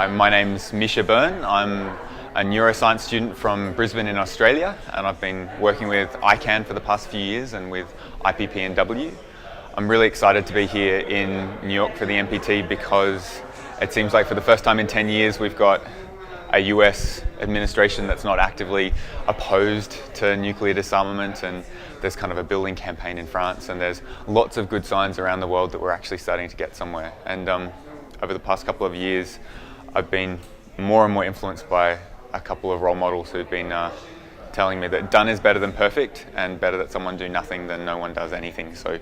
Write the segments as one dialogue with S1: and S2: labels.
S1: My name's Misha Byrne. I'm a neuroscience student from Brisbane in Australia, and I've been working with ICANN for the past few years and with IPP&W. I'm really excited to be here in New York for the NPT because it seems like for the first time in 10 years we've got a US administration that's not actively opposed to nuclear disarmament, and there's kind of a building campaign in France, and there's lots of good signs around the world that we're actually starting to get somewhere. And over the past couple of years I've been more and more influenced by a couple of role models who've been telling me that done is better than perfect, and better that someone do nothing than no one does anything. So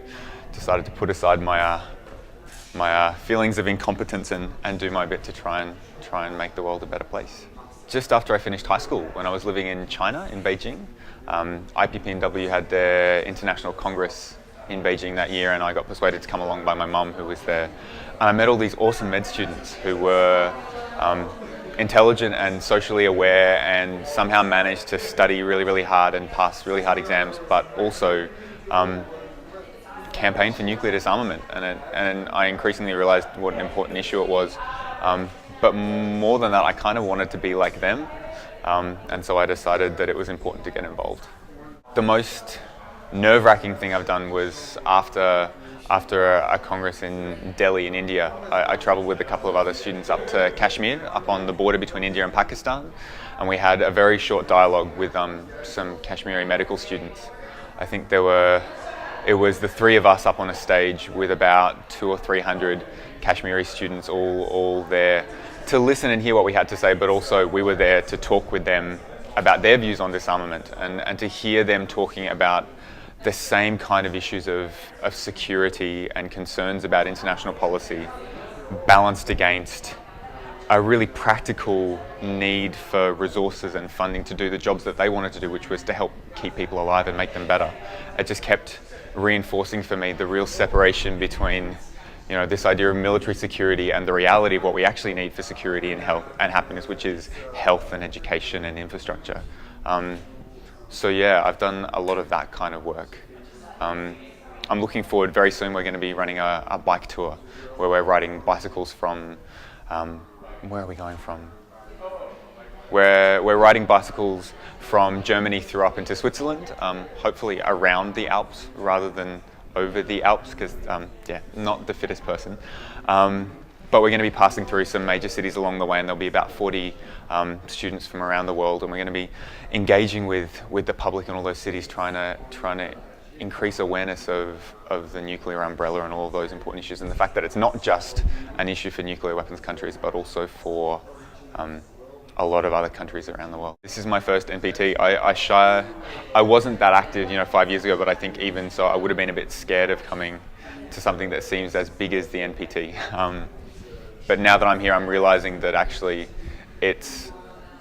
S1: decided to put aside my feelings of incompetence and do my bit to try and make the world a better place. Just after I finished high school, when I was living in China, in Beijing, IPP&W had their International Congress in Beijing that year, and I got persuaded to come along by my mum, who was there. And I met all these awesome med students who were intelligent and socially aware, and somehow managed to study really, really hard and pass really hard exams, but also campaign for nuclear disarmament. And I increasingly realized what an important issue it was. But more than that, I kind of wanted to be like them. And so I decided that it was important to get involved. The most nerve-wracking thing I've done was after a congress in Delhi in India, I traveled with a couple of other students up to Kashmir, up on the border between India and Pakistan, and we had a very short dialogue with some Kashmiri medical students. I think it was the three of us up on a stage with about 200 or 300 Kashmiri students all there to listen and hear what we had to say, but also we were there to talk with them about their views on disarmament, and to hear them talking about the same kind of issues of security and concerns about international policy balanced against a really practical need for resources and funding to do the jobs that they wanted to do, which was to help keep people alive and make them better. It just kept reinforcing for me the real separation between, this idea of military security and the reality of what we actually need for security and health and happiness, which is health and education and infrastructure. So yeah, I've done a lot of that kind of work. I'm looking forward, very soon we're going to be running a bike tour where we're riding bicycles from, where are we going from? We're riding bicycles from Germany through up into Switzerland, hopefully around the Alps rather than over the Alps, because not the fittest person. But we're going to be passing through some major cities along the way, and there'll be about 40 students from around the world, and we're going to be engaging with the public in all those cities, trying to increase awareness of the nuclear umbrella and all of those important issues, and the fact that it's not just an issue for nuclear weapons countries, but also for a lot of other countries around the world. This is my first NPT. I wasn't that active 5 years ago, but I think even so I would have been a bit scared of coming to something that seems as big as the NPT. But now that I'm here, I'm realizing that actually it's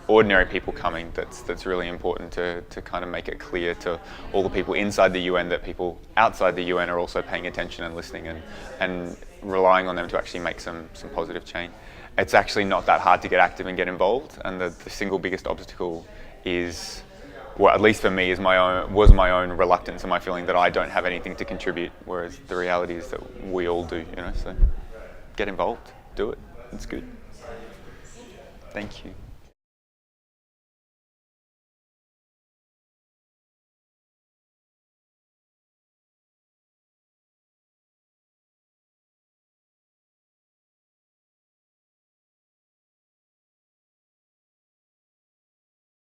S1: ordinary people coming that's really important to kind of make it clear to all the people inside the UN that people outside the UN are also paying attention and listening and relying on them to actually make some positive change. It's actually not that hard to get active and get involved, and the single biggest obstacle is, well, at least for me, was my own reluctance and my feeling that I don't have anything to contribute, whereas the reality is that we all do, so get involved, do it, it's good. Thank you.